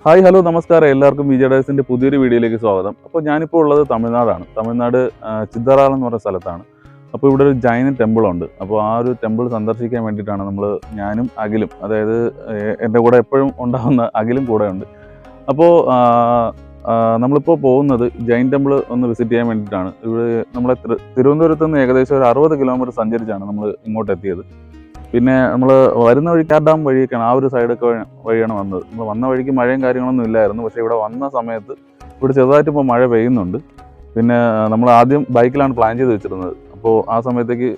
Hi hello നമസ്കാരം, എല്ലാവർക്കും വിജയഡേഴ്സിൻ്റെ പുതിയൊരു വീഡിയോയിലേക്ക് സ്വാഗതം. അപ്പോൾ ഞാനിപ്പോൾ ഉള്ളത് തമിഴ്നാടാണ്. തമിഴ്നാട് ചിത്തറാൾ എന്ന് പറയുന്ന സ്ഥലത്താണ്. അപ്പോൾ ഇവിടെ ഒരു ജൈന ടെമ്പിളുണ്ട്. അപ്പോൾ ആ ഒരു ടെമ്പിൾ സന്ദർശിക്കാൻ വേണ്ടിയിട്ടാണ് ഞാനും അഖിലും, അതായത് എൻ്റെ കൂടെ എപ്പോഴും ഉണ്ടാകുന്ന അഖിലും കൂടെ ഉണ്ട്. അപ്പോൾ നമ്മളിപ്പോൾ പോകുന്നത് ജൈൻ ടെമ്പിൾ ഒന്ന് വിസിറ്റ് ചെയ്യാൻ വേണ്ടിയിട്ടാണ്. ഇവിടെ നമ്മളെ തിരുവനന്തപുരത്ത് നിന്ന് ഏകദേശം ഒരു 60 കിലോമീറ്റർ സഞ്ചരിച്ചാണ് നമ്മൾ ഇങ്ങോട്ട് എത്തിയത്. പിന്നെ നമ്മൾ വരുന്ന വഴി ഡാം വഴിയൊക്കെയാണ്, ആ ഒരു സൈഡൊക്കെ വഴിയാണ് വന്നത്. നമ്മൾ വന്ന വഴിക്ക് മഴയും കാര്യങ്ങളൊന്നും ഇല്ലായിരുന്നു. പക്ഷേ ഇവിടെ വന്ന സമയത്ത് ഇവിടെ ചെറുതായിട്ട് ഇപ്പോൾ മഴ പെയ്യുന്നുണ്ട്. പിന്നെ നമ്മൾ ആദ്യം ബൈക്കിലാണ് പ്ലാൻ ചെയ്ത് വെച്ചിരുന്നത്. അപ്പോൾ ആ സമയത്തേക്ക്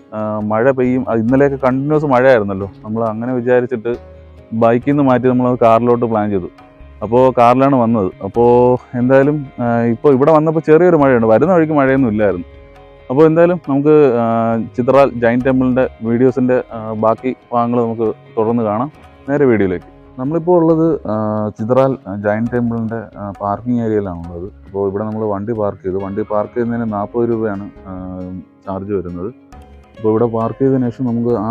മഴ പെയ്യും, ഇന്നലെയൊക്കെ കണ്ടിന്യൂസ് മഴയായിരുന്നല്ലോ. നമ്മൾ അങ്ങനെ വിചാരിച്ചിട്ട് ബൈക്കിൽ നിന്ന് മാറ്റി നമ്മൾ കാറിലോട്ട് പ്ലാൻ ചെയ്തു. അപ്പോൾ കാറിലാണ് വന്നത്. അപ്പോൾ എന്തായാലും ഇപ്പോൾ ഇവിടെ വന്നപ്പോൾ ചെറിയൊരു മഴയുണ്ട്, വരുന്ന വഴിക്ക് മഴയൊന്നും ഇല്ലായിരുന്നു. അപ്പോൾ എന്തായാലും നമുക്ക് ചിത്തറാൽ ജൈൻ ടെമ്പിളിൻ്റെ വീഡിയോസിൻ്റെ ബാക്കി ഭാഗങ്ങൾ നമുക്ക് തുടർന്ന് കാണാം. നേരെ വീഡിയോയിലേക്ക്. നമ്മളിപ്പോൾ ഉള്ളത് ചിത്തറാൽ ജൈൻ ടെമ്പിളിൻ്റെ പാർക്കിംഗ് ഏരിയയിലാണുള്ളത്. അപ്പോൾ ഇവിടെ നമ്മൾ വണ്ടി പാർക്ക് ചെയ്തു. വണ്ടി പാർക്ക് ചെയ്യുന്നതിന് 40 രൂപയാണ് ചാർജ് വരുന്നത്. അപ്പോൾ ഇവിടെ പാർക്ക് ചെയ്തതിന് ശേഷം നമുക്ക് ആ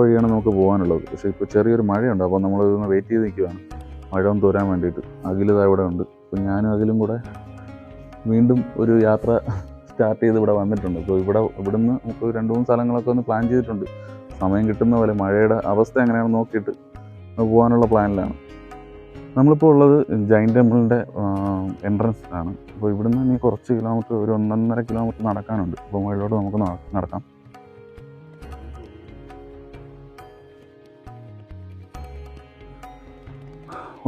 വഴിയാണ് നമുക്ക് പോകാനുള്ളത്. പക്ഷേ ഇപ്പോൾ ചെറിയൊരു മഴയുണ്ട്. അപ്പോൾ നമ്മൾ ഇതൊന്ന് വെയിറ്റ് ചെയ്ത് നിൽക്കുകയാണ് മഴ ഒന്ന് തോരാൻ വേണ്ടിയിട്ട്. അഖിലിതാ ഇവിടെ ഉണ്ട്. അപ്പോൾ ഞാനും അഖിലും കൂടെ വീണ്ടും ഒരു യാത്ര സ്റ്റാർട്ട് ചെയ്ത് ഇവിടെ വന്നിട്ടുണ്ട്. അപ്പോൾ ഇവിടുന്ന് നമുക്ക് 2-3 സ്ഥലങ്ങളൊക്കെ ഒന്ന് പ്ലാൻ ചെയ്തിട്ടുണ്ട്. സമയം കിട്ടുന്ന പോലെ മഴയുടെ അവസ്ഥ എങ്ങനെയാണെന്ന് നോക്കിയിട്ട് പോകാനുള്ള പ്ലാനിലാണ്. നമ്മളിപ്പോൾ ഉള്ളത് ജൈൻ ടെമ്പിളിൻ്റെ എൻട്രൻസ് ആണ്. അപ്പോൾ ഇവിടുന്ന് ഇനി കുറച്ച് കിലോമീറ്റർ, ഒരു 1.5 കിലോമീറ്റർ നടക്കാനുണ്ട്. അപ്പോൾ മുകളിലോട്ട് നമുക്ക് നടക്കാം.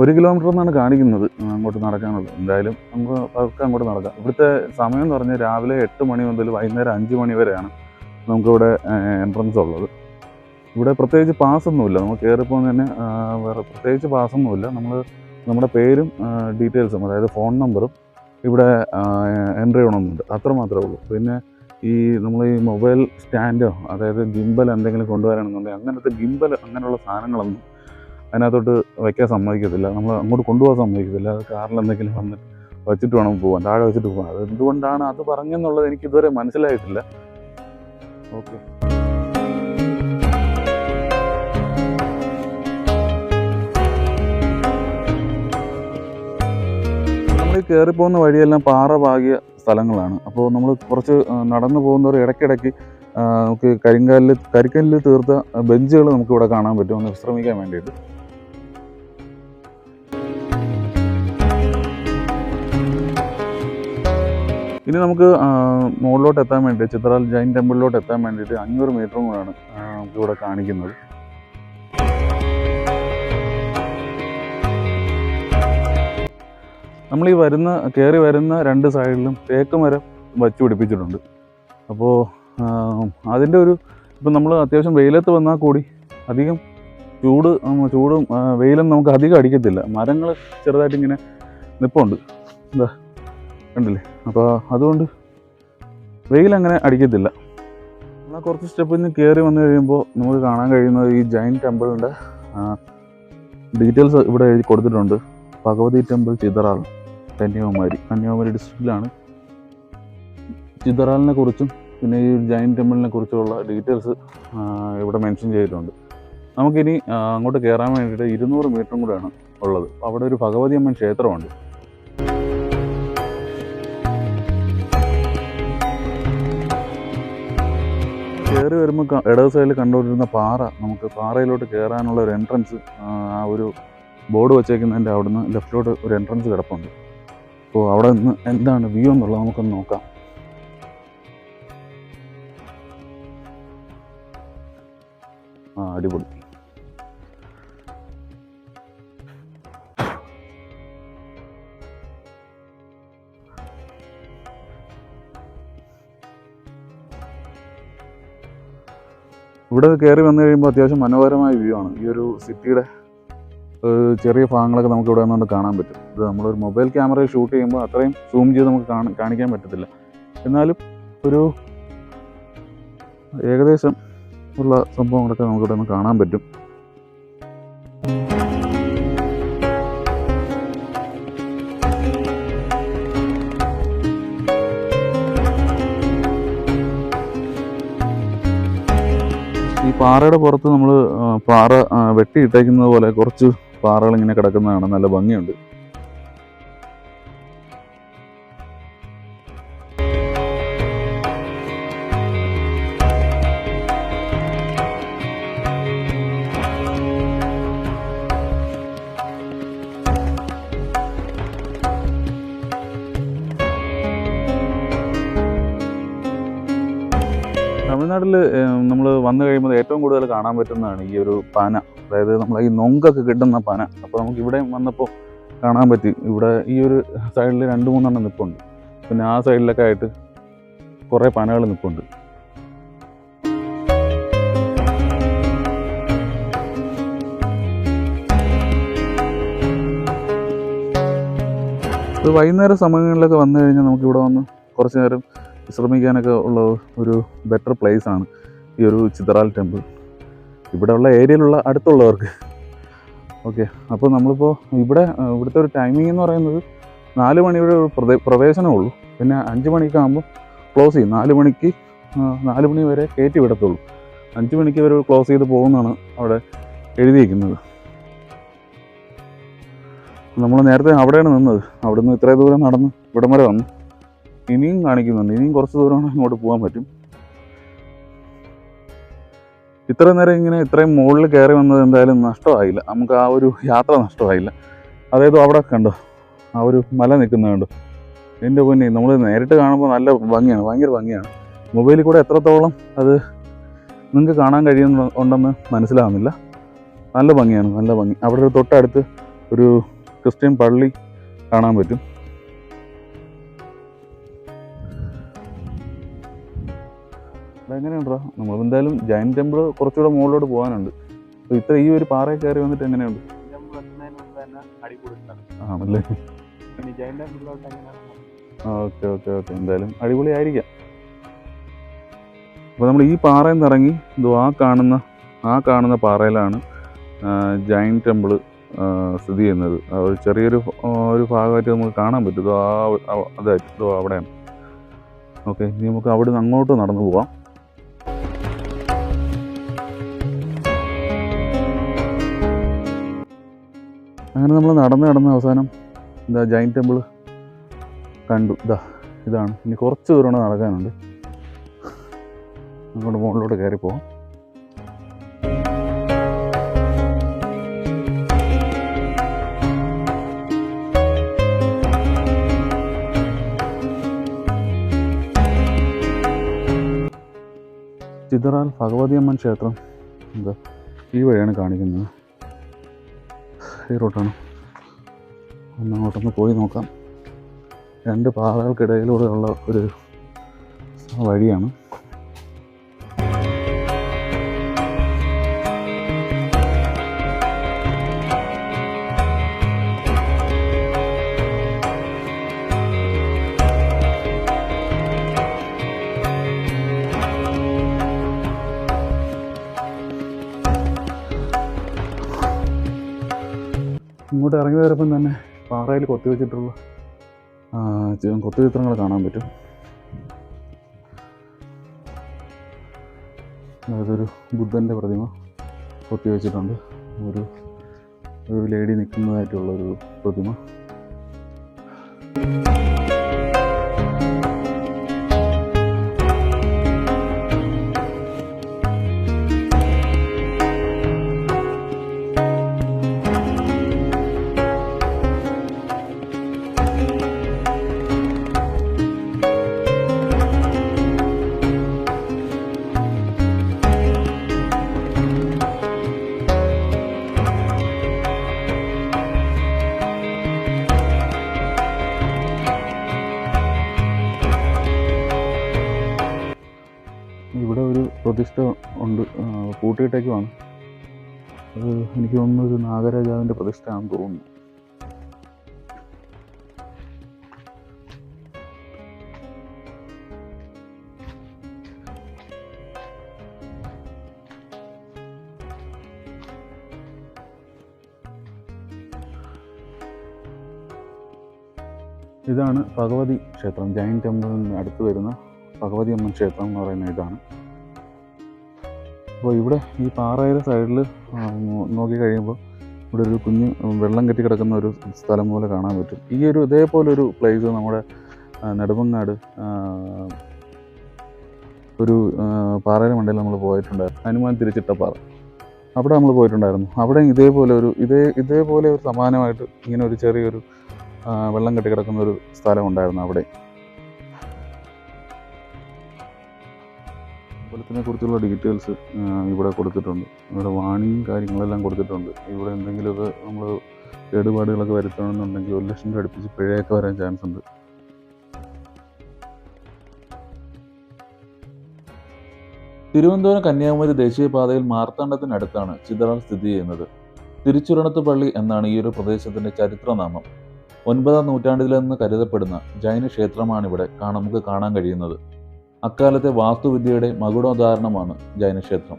ഒരു കിലോമീറ്റർ എന്നാണ് കാണിക്കുന്നത് അങ്ങോട്ട് നടക്കാനുള്ളത്. എന്തായാലും നമുക്ക് പതുക്കെ അങ്ങോട്ട് നടക്കാം. ഇവിടുത്തെ സമയം എന്ന് പറഞ്ഞാൽ രാവിലെ 8 മണി മുതൽ വൈകുന്നേരം 5 മണി വരെയാണ് നമുക്കിവിടെ എൻട്രൻസ് ഉള്ളത്. ഇവിടെ പ്രത്യേകിച്ച് പാസ്സൊന്നുമില്ല. നമ്മൾ കയറിപ്പോൾ തന്നെ വേറെ പ്രത്യേകിച്ച് പാസ്സൊന്നുമില്ല. നമ്മുടെ പേരും ഡീറ്റെയിൽസും, അതായത് ഫോൺ നമ്പറും ഇവിടെ എൻട്രി ചെയ്യണമെന്നുണ്ട്, അത്ര മാത്രമേ ഉള്ളൂ. പിന്നെ നമ്മൾ ഈ മൊബൈൽ സ്റ്റാൻഡോ, അതായത് ഗിംബൽ എന്തെങ്കിലും കൊണ്ടുവരണമെന്നുണ്ടെങ്കിൽ അങ്ങനെയുള്ള സാധനങ്ങളൊന്നും അതിനകത്തോട്ട് വയ്ക്കാൻ സമ്മതിക്കത്തില്ല. നമ്മൾ അങ്ങോട്ട് കൊണ്ടുപോകാൻ സമ്മതിക്കത്തില്ല. അത് കാറിൽ എന്തെങ്കിലും വന്നിട്ട് വെച്ചിട്ട് വേണം പോകാൻ, താഴെ വെച്ചിട്ട് പോകാൻ. അത് എന്തുകൊണ്ടാണ് അത് പറഞ്ഞെന്നുള്ളത് എനിക്കിതുവരെ മനസ്സിലായിട്ടില്ല. ഓക്കെ, നമ്മൾ കയറിപ്പോകുന്ന വഴിയെല്ലാം പാറ പാകിയ സ്ഥലങ്ങളാണ്. അപ്പോൾ നമ്മൾ കുറച്ച് നടന്നു പോകുന്നവർ ഇടയ്ക്കിടയ്ക്ക് നമുക്ക് കരിക്കല്ലിൽ തീർത്ത ബെഞ്ചുകൾ നമുക്കിവിടെ കാണാൻ പറ്റും, ഒന്ന് വിശ്രമിക്കാൻ വേണ്ടിയിട്ട്. ഇനി നമുക്ക് മുകളിലോട്ട് എത്താൻ വേണ്ടി, ചിത്തറാൽ ജൈൻ ടെമ്പിളിലോട്ട് എത്താൻ വേണ്ടിയിട്ട് 500 മീറ്ററും കൂടെയാണ് നമുക്കിവിടെ കാണിക്കുന്നത്. നമ്മൾ കയറി വരുന്ന 2 സൈഡിലും തേക്ക് മരം വച്ച് പിടിപ്പിച്ചിട്ടുണ്ട്. അപ്പോൾ അതിൻ്റെ ഇപ്പം നമ്മൾ അത്യാവശ്യം വെയിലത്ത് വന്നാൽ കൂടി അധികം ചൂടും വെയിലും നമുക്ക് അധികം അടിക്കത്തില്ല. മരങ്ങൾ ചെറുതായിട്ട് ഇങ്ങനെ നിൽപ്പുണ്ട്, എന്താ കണ്ടില്ലേ? അപ്പോൾ അതുകൊണ്ട് വെയിലങ്ങനെ അടിക്കത്തില്ല. എന്നാൽ കുറച്ച് സ്റ്റെപ്പിൽ നിന്ന് കയറി വന്നു കഴിയുമ്പോൾ നമുക്ക് കാണാൻ കഴിയുന്നത് ഈ ജൈൻ ടെമ്പിളിൻ്റെ ഡീറ്റെയിൽസ് ഇവിടെ എഴുതി കൊടുത്തിട്ടുണ്ട്. ഭഗവതി ടെമ്പിൾ ചിത്തറാൾ, കന്യാകുമാരി ഡിസ്ട്രിക്റ്റിലാണ്. ചിത്തറാളിനെ കുറിച്ചും പിന്നെ ഈ ജൈൻ ടെമ്പിളിനെ കുറിച്ചുള്ള ഡീറ്റെയിൽസ് ഇവിടെ മെൻഷൻ ചെയ്തിട്ടുണ്ട്. നമുക്കിനി അങ്ങോട്ട് കയറാൻ വേണ്ടിയിട്ട് 200 മീറ്ററും കൂടെയാണ് ഉള്ളത്. അവിടെ ഒരു ഭഗവതി അമ്മൻ ക്ഷേത്രമുണ്ട്. കയറി വരുമ്പോൾ ഇടത് സൈഡിൽ കണ്ടുകൊണ്ടിരുന്ന പാറയിലോട്ട് കയറാനുള്ള ഒരു എൻട്രൻസ്, ആ ഒരു ബോർഡ് വച്ചേക്കുന്നതിൻ്റെ അവിടുന്ന് ലെഫ്റ്റിലോട്ട് ഒരു എൻട്രൻസ് കിടപ്പുണ്ട്. അപ്പോൾ അവിടെ നിന്ന് എന്താണ് വ്യൂ എന്നുള്ളത് നമുക്കൊന്ന് നോക്കാം. അടിപൊളി. ഇവിടെ കയറി വന്നു കഴിയുമ്പോൾ അത്യാവശ്യം മനോഹരമായ വ്യൂ ആണ്. ഈ ഒരു സിറ്റിയുടെ ചെറിയ ഭാഗങ്ങളൊക്കെ നമുക്ക് ഇവിടെ നിന്നുകൊണ്ട് കാണാൻ പറ്റും. ഇത് നമ്മളൊരു മൊബൈൽ ക്യാമറയിൽ ഷൂട്ട് ചെയ്യുമ്പോൾ അത്രയും സൂം ചെയ്ത് നമുക്ക് കാണിക്കാൻ പറ്റത്തില്ല. എന്നാലും ഒരു ഏകദേശം ഉള്ള സംഭവങ്ങളൊക്കെ നമുക്കിവിടെ നിന്ന് കാണാൻ പറ്റും. ഈ പാറയുടെ പുറത്ത് നമ്മൾ പാറ വെട്ടിയിട്ടേക്കുന്നത് പോലെ കുറച്ച് പാറകൾ ഇങ്ങനെ കിടക്കുന്നതാണ്, നല്ല ഭംഗിയുണ്ട്. തമിഴ്നാട്ടിൽ നമ്മൾ വന്നു കഴിയുമ്പോൾ ഏറ്റവും കൂടുതൽ കാണാൻ പറ്റുന്നതാണ് ഈ ഒരു പന, അതായത് നമ്മളെ ഈ നൊങ്കൊക്കെ കിട്ടുന്ന പന. അപ്പോൾ നമുക്ക് ഇവിടെ വന്നപ്പോൾ കാണാൻ പറ്റി. ഇവിടെ ഈ ഒരു സൈഡിൽ 2-3 നിൽപ്പുണ്ട്. പിന്നെ ആ സൈഡിലൊക്കെ ആയിട്ട് കുറേ പനകൾ നിൽപ്പുണ്ട്. ഇത് വൈകുന്നേര സമയങ്ങളിലൊക്കെ വന്നു കഴിഞ്ഞാൽ നമുക്കിവിടെ വന്ന് കുറച്ച് നേരം വിശ്രമിക്കാനൊക്കെ ഉള്ള ഒരു ബെറ്റർ പ്ലേസ് ആണ് ഈ ഒരു ചിത്തറാൽ ടെമ്പിൾ, ഇവിടെയുള്ള ഏരിയയിലുള്ള അടുത്തുള്ളവർക്ക്. ഓക്കെ, അപ്പോൾ നമ്മളിപ്പോൾ ഇവിടുത്തെ ഒരു ടൈമിംഗ് എന്ന് പറയുന്നത് 4 മണിയുടെ ഒരു പ്രവേശനമേ ഉള്ളൂ. പിന്നെ 5 മണിക്കാകുമ്പോൾ ക്ലോസ് ചെയ്യും. 4 മണി വരെ കയറ്റി വിടത്തുള്ളൂ. 5 മണിക്ക് വരെ ക്ലോസ് ചെയ്ത് പോകുന്നതാണ് അവിടെ എഴുതിയിരിക്കുന്നത്. നമ്മൾ നേരത്തെ അവിടെയാണ് നിന്നത്. അവിടെ നിന്ന് ഇത്രയും ദൂരം നടന്ന് ഇവിടം വരെ വന്നു. ഇനിയും കാണിക്കുന്നുണ്ട്, ഇനിയും കുറച്ച് ദൂരമാണ് ഇങ്ങോട്ട് പോകാൻ പറ്റും. ഇത്ര നേരം ഇത്രയും മുകളിൽ കയറി വന്നത് എന്തായാലും നഷ്ടമായില്ല, നമുക്ക് ആ ഒരു യാത്ര നഷ്ടമായില്ല. അതായത് അവിടെ കണ്ടോ ആ ഒരു മല നിൽക്കുന്നത് കണ്ടോ, എൻ്റെ പൊന്നെ, നമ്മൾ നേരിട്ട് കാണുമ്പോൾ നല്ല ഭംഗിയാണ്, ഭയങ്കര ഭംഗിയാണ്. മൊബൈലിൽ കൂടെ എത്രത്തോളം അത് നിങ്ങൾക്ക് കാണാൻ കഴിയുന്നുണ്ടെന്ന് മനസ്സിലാവുന്നില്ല. നല്ല ഭംഗിയാണ്, നല്ല ഭംഗി. അവിടെ ഒരു തൊട്ടടുത്ത് ഒരു ക്രിസ്ത്യൻ പള്ളി കാണാൻ പറ്റും. എങ്ങനെയുണ്ടോ? നമ്മൾ എന്തായാലും ജൈൻ ടെമ്പിൾ കുറച്ചുകൂടെ മുകളിലോട്ട് പോകാനുണ്ട്. അപ്പോൾ ഈ ഒരു പാറയിൽ കയറി വന്നിട്ട് എങ്ങനെയുണ്ട്? ആണല്ലേ? ഓക്കെ ഓക്കെ ഓക്കെ, എന്തായാലും അടിപൊളിയായിരിക്കാം. അപ്പോൾ നമ്മൾ ഈ പാറയിൽ നിന്ന് ഇറങ്ങി ആ കാണുന്ന പാറയിലാണ് ജൈൻ ടെമ്പിൾ സ്ഥിതി ചെയ്യുന്നത്. ഒരു ചെറിയൊരു ഭാഗമായിട്ട് നമുക്ക് കാണാൻ പറ്റും. അതായിട്ട് അവിടെയാണ്. ഓക്കെ, ഇനി നമുക്ക് അവിടെ നിന്ന് അങ്ങോട്ട് നടന്നു പോവാം. അങ്ങനെ നമ്മൾ നടന്ന് അവസാനം ജൈൻ ടെമ്പിൾ കണ്ടു. ഇതാണ്. ഇനി കുറച്ച് ദൂരം നടക്കാനുണ്ട്. അങ്ങോട്ട് മുകളിലോട്ട് കയറി പോവാം. ചിതറാൽ ഭഗവതി അമ്മൻ ക്ഷേത്രം ഈ വഴിയാണ് കാണിക്കുന്നത്. ഈ റൂട്ടാണ്. അങ്ങോട്ടൊന്ന് പോയി നോക്കാം. 2 പാറകൾക്കിടയിലൂടെയുള്ള ഒരു വഴിയാണ്. ഇങ്ങോട്ട് ഇറങ്ങി വരുമ്പം തന്നെ പാറയിൽ കൊത്തിവെച്ചിട്ടുള്ള കൊത്തുചിത്രങ്ങൾ കാണാൻ പറ്റും. അതൊരു ബുദ്ധൻ്റെ പ്രതിമ കൊത്തിവെച്ചിട്ടുണ്ട്. ഒരു ലേഡി നിൽക്കുന്നതായിട്ടുള്ളൊരു പ്രതിമ. ഇവിടെ ഒരു പ്രതിഷ്ഠ ഉണ്ട്, പൂട്ടിയിട്ടേക്കുമാണ്. അത് എനിക്ക് തോന്നുന്നു ഒരു നാഗരാജാവിൻ്റെ പ്രതിഷ്ഠയാണെന്ന് തോന്നുന്നു. ഇതാണ് ഭഗവതി ക്ഷേത്രം. ജൈൻ ടെമ്പിളിന് അടുത്ത് വരുന്ന ഭഗവതി അമ്മൻ ക്ഷേത്രം എന്ന് പറയുന്ന ഇതാണ്. അപ്പോൾ ഇവിടെ ഈ പാറയുടെ സൈഡിൽ നോക്കിക്കഴിയുമ്പോൾ ഇവിടെ ഒരു കുഞ്ഞ് വെള്ളം കെട്ടി കിടക്കുന്ന ഒരു സ്ഥലം പോലെ കാണാൻ പറ്റും. ഈ ഒരു ഇതേപോലൊരു പ്ലേസ് നമ്മുടെ നെടുമങ്ങാട് ഒരു പാറയുടെ മണ്ടയിൽ നമ്മൾ പോയിട്ടുണ്ടായിരുന്നു. ഹനുമാൻ തിരിച്ചിട്ട പാറ, അവിടെ നമ്മൾ പോയിട്ടുണ്ടായിരുന്നു. അവിടെ ഇതേപോലെ ഒരു സമാനമായിട്ട് ഇങ്ങനെ ഒരു ചെറിയൊരു വെള്ളം കെട്ടി കിടക്കുന്ന ഒരു സ്ഥലം ഉണ്ടായിരുന്നു. അവിടെ അമ്പലത്തിനെ കുറിച്ചുള്ള ഡീറ്റെയിൽസ് ഇവിടെ കൊടുത്തിട്ടുണ്ട്. ഇവിടെ വാണിയും കാര്യങ്ങളെല്ലാം കൊടുത്തിട്ടുണ്ട്. ഇവിടെ എന്തെങ്കിലുമൊക്കെ നമ്മൾ കേടുപാടുകളൊക്കെ വരുത്തണമെന്നുണ്ടെങ്കിൽ 1 ലക്ഷം രൂപ അടുപ്പിച്ച് പിഴയൊക്കെ വരാൻ ചാൻസ് ഉണ്ട്. തിരുവനന്തപുരം കന്യാകുമാരി ദേശീയപാതയിൽ മാർത്താണ്ഡത്തിനടുത്താണ് ചിതറാൽ സ്ഥിതി ചെയ്യുന്നത്. തിരുച്ചുരണത്ത് പള്ളി എന്നാണ് ഈ ഒരു പ്രദേശത്തിന്റെ ചരിത്രനാമം. 9ാം നൂറ്റാണ്ടിലെന്ന് കരുതപ്പെടുന്ന ജൈന ക്ഷേത്രമാണിവിടെ നമുക്ക് കാണാൻ കഴിയുന്നത്. അക്കാലത്തെ വാസ്തുവിദ്യയുടെ മകുടോദാഹരണമാണ് ജൈനക്ഷേത്രം.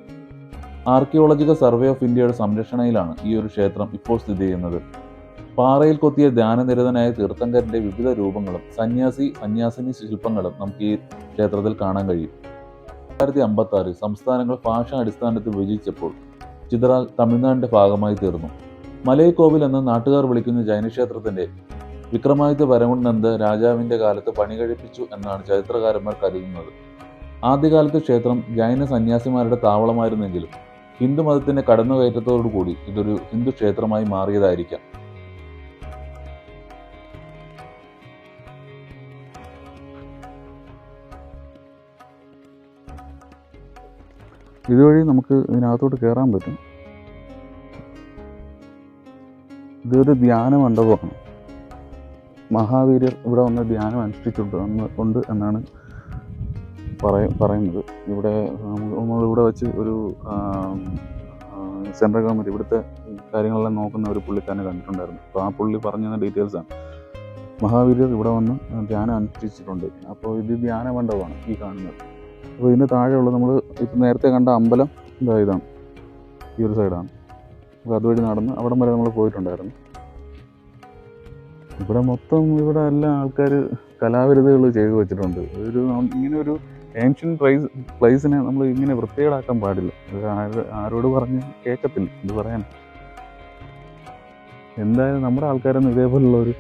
ആർക്കിയോളജിക്കൽ സർവേ ഓഫ് ഇന്ത്യയുടെ സംരക്ഷണയിലാണ് ഈ ഒരു ക്ഷേത്രം ഇപ്പോൾ സ്ഥിതി ചെയ്യുന്നത്. പാറയിൽ കൊത്തിയ ധ്യാനനിരതനായ തീർത്ഥങ്കരന്റെ വിവിധ രൂപങ്ങളും സന്യാസിനി ശില്പങ്ങളും നമുക്ക് ഈ ക്ഷേത്രത്തിൽ കാണാൻ കഴിയും. 1956 സംസ്ഥാനങ്ങൾ ഭാഷാ അടിസ്ഥാനത്തിൽ വിഭജിച്ചപ്പോൾ ചിതറാൽ തമിഴ്നാടിന്റെ ഭാഗമായി തീർന്നു. മലൈ കോവിൽ എന്ന നാട്ടുകാർ വിളിക്കുന്ന ജൈനക്ഷേത്രത്തിന്റെ വിക്രമാദിത്യ വരമുണ്ടെന്ന് രാജാവിന്റെ കാലത്ത് പണി കഴിപ്പിച്ചു എന്നാണ് ചരിത്രകാരന്മാർ കരുതുന്നത്. ആദ്യകാലത്ത് ക്ഷേത്രം ജൈന സന്യാസിമാരുടെ താവളമായിരുന്നെങ്കിലും ഹിന്ദു മതത്തിന്റെ കടന്നുകയറ്റത്തോടുകൂടി ഇതൊരു ഹിന്ദു ക്ഷേത്രമായി മാറിയതായിരിക്കാം. ഇതുവഴി നമുക്ക് ഇതിനകത്തോട്ട് കയറാൻ പറ്റും. ഇതൊരു ധ്യാന മണ്ഡപമാണ്. മഹാവീര്യർ ഇവിടെ വന്ന് ധ്യാനം അനുഷ്ഠിച്ചിട്ടുണ്ട് എന്നാണ് പറയുന്നത്. നമ്മളിവിടെ വെച്ച് ഒരു സെൻട്രൽ ഗവൺമെൻറ് ഇവിടുത്തെ കാര്യങ്ങളെല്ലാം നോക്കുന്ന ഒരു പുള്ളിക്കാരനെ കണ്ടിട്ടുണ്ടായിരുന്നു. അപ്പോൾ ആ പുള്ളി പറഞ്ഞ ഡീറ്റെയിൽസാണ്. മഹാവീര്യർ ഇവിടെ വന്ന് ധ്യാനം അനുഷ്ഠിച്ചിട്ടുണ്ട്. അപ്പോൾ ഇത് ധ്യാന മണ്ഡപമാണ് ഈ കാണുന്നത്. അപ്പോൾ ഇതിൻ്റെ താഴെയുള്ള നമ്മൾ ഇപ്പം നേരത്തെ കണ്ട അമ്പലം ഇതാണ്, ഈ ഒരു സൈഡാണ്. അപ്പോൾ അതുവഴി നടന്ന് അവിടം വരെ നമ്മൾ പോയിട്ടുണ്ടായിരുന്നു. ഇവിടെ മൊത്തം ഇവിടെ എല്ലാ ആൾക്കാർ കലാവിരുദ്ധകൾ ചെയ്തു വെച്ചിട്ടുണ്ട്. ഇങ്ങനെ ഒരു ഏൻഷ്യൻ പ്ലേസിനെ നമ്മൾ ഇങ്ങനെ വൃത്തികേടാക്കാൻ പാടില്ല. ആരോട് പറഞ്ഞ് കേൾക്കത്തില്ല. ഇത് പറയാൻ എന്തായാലും നമ്മുടെ ആൾക്കാരൊന്നും ഇതേപോലുള്ള ഒരു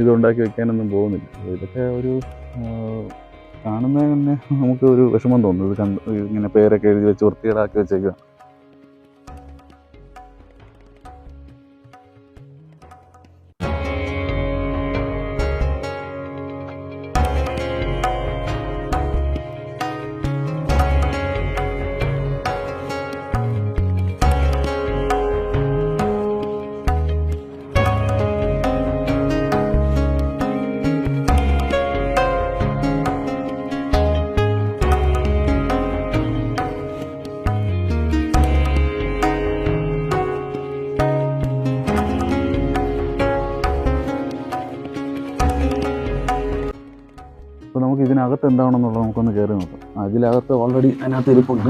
ഇതുണ്ടാക്കി വെക്കാനൊന്നും പോകുന്നില്ല. ഇതൊക്കെ ഒരു കാണുന്നത് തന്നെ നമുക്ക് ഒരു വിഷമം തോന്നും. ഇങ്ങനെ പേരൊക്കെ എഴുതി വെച്ച് വൃത്തികേടാക്കി വെച്ചേക്കുക. അപ്പോൾ നമുക്ക് ഇതിനകത്ത് എന്താണെന്നുള്ളത് നമുക്കൊന്ന് കയറി നോക്കാം. അതിനകത്ത് ഓൾറെഡി അതിനകത്ത് ഇരിപ്പുണ്ട്.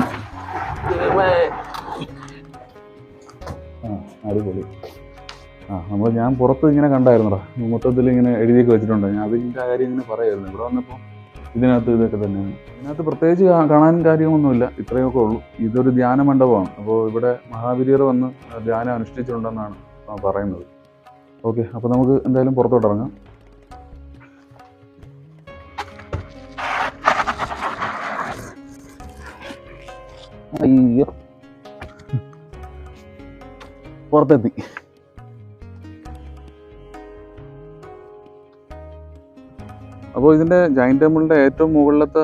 അടിപൊളി. ഞാൻ പുറത്ത് ഇങ്ങനെ കണ്ടായിരുന്നടാ, മൊത്തത്തിൽ ഇങ്ങനെ എഴുതിയൊക്കെ വെച്ചിട്ടുണ്ട്. ഞാൻ അതിൻ്റെ കാര്യം ഇങ്ങനെ പറയായിരുന്നു. ഇവിടെ വന്നപ്പോൾ ഇതിനകത്ത് ഇതൊക്കെ തന്നെയാണ്. ഇതിനകത്ത് പ്രത്യേകിച്ച് കാണാൻ കാര്യമൊന്നുമില്ല, ഇത്രയൊക്കെ ഉള്ളൂ. ഇതൊരു ധ്യാന മണ്ഡപമാണ്. അപ്പോൾ ഇവിടെ മഹാവീര്യർ വന്ന് ധ്യാനം അനുഷ്ഠിച്ചിട്ടുണ്ടെന്നാണ് പറയുന്നത്. ഓക്കെ, അപ്പോൾ നമുക്ക് എന്തായാലും പുറത്തോട്ട് ഇറങ്ങാം. അയ്യോ, പുറത്തെത്തി. അപ്പോൾ ഇതിൻ്റെ ജൈൻ ടെമ്പിളിൻ്റെ ഏറ്റവും മുകളിലത്തെ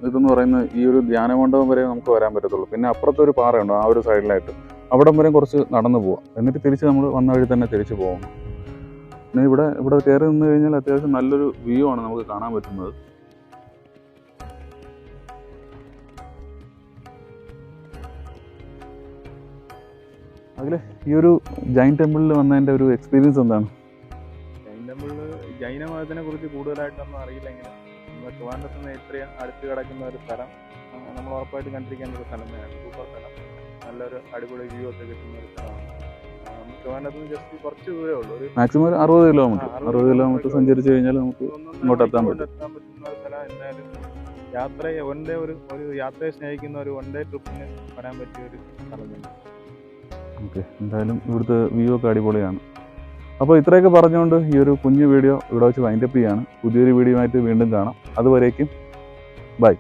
ഇതെന്ന് പറയുന്നത് ഈ ഒരു ധ്യാന മണ്ഡപം വരെ നമുക്ക് വരാൻ പറ്റത്തുള്ളൂ. പിന്നെ അപ്പുറത്തെ ഒരു പാറയുണ്ട്, ആ ഒരു സൈഡിലായിട്ട്. അവിടം വരെ കുറച്ച് നടന്നു പോവാം. എന്നിട്ട് തിരിച്ച് നമ്മൾ വന്ന വഴി തന്നെ തിരിച്ച് പോകണം. പിന്നെ ഇവിടെ കയറി നിന്ന് കഴിഞ്ഞാൽ അത്യാവശ്യം നല്ലൊരു വ്യൂ ആണ് നമുക്ക് കാണാൻ പറ്റുന്നത്. അതിൽ ഈ ഒരു ജൈൻ ടെമ്പിളിൽ വന്നതിൻ്റെ ഒരു എക്സ്പീരിയൻസ് എന്താണ്? ജൈൻ ടെമ്പിളിൽ ജൈന മതത്തിനെ കുറിച്ച് കൂടുതലായിട്ടൊന്നും അറിയില്ലെങ്കിലും നമ്മൾ ട്രിവാൻഡ്രത്ത് നിന്ന് ഇത്രയും അടുത്ത് കിടക്കുന്ന ഒരു സ്ഥലം നമ്മൾ ഉറപ്പായിട്ട് കണ്ടിരിക്കേണ്ട ഒരു സ്ഥലം തന്നെയാണ്. സൂപ്പർ സ്ഥലം, നല്ലൊരു അടിപൊളി വ്യൂ ഒക്കെ കിട്ടുന്ന ഒരു സ്ഥലമാണ്. നമ്മൾ ട്രിവാൻഡ്രത്ത് നിന്ന് ജസ്റ്റ് കുറച്ച് ദൂരമേ ഉള്ളൂ, ഒരു മാക്സിമം 60 കിലോമീറ്റർ സഞ്ചരിച്ച് കഴിഞ്ഞാൽ നമുക്ക് ഇങ്ങോട്ട് എത്താൻ പറ്റുന്ന ഒരു സ്ഥലം. എന്തായാലും ഒരു യാത്രയെ സ്നേഹിക്കുന്ന ഒരു 1 ഡേ ട്രിപ്പിന് വരാൻ പറ്റിയ ഒരു സ്ഥലം തന്നെ. ഓക്കെ, എന്തായാലും ഇവിടുത്തെ വ്യൂ ഒക്കെ അടിപൊളിയാണ്. അപ്പോൾ ഇത്രയൊക്കെ പറഞ്ഞുകൊണ്ട് ഈ ഒരു കുഞ്ഞു വീഡിയോ ഇവിടെ വെച്ച് വൈൻഡപ്പ് ചെയ്യാണ്. പുതിയൊരു വീഡിയോ ആയിട്ട് വീണ്ടും കാണാം. അതുവരേക്കും ബൈ.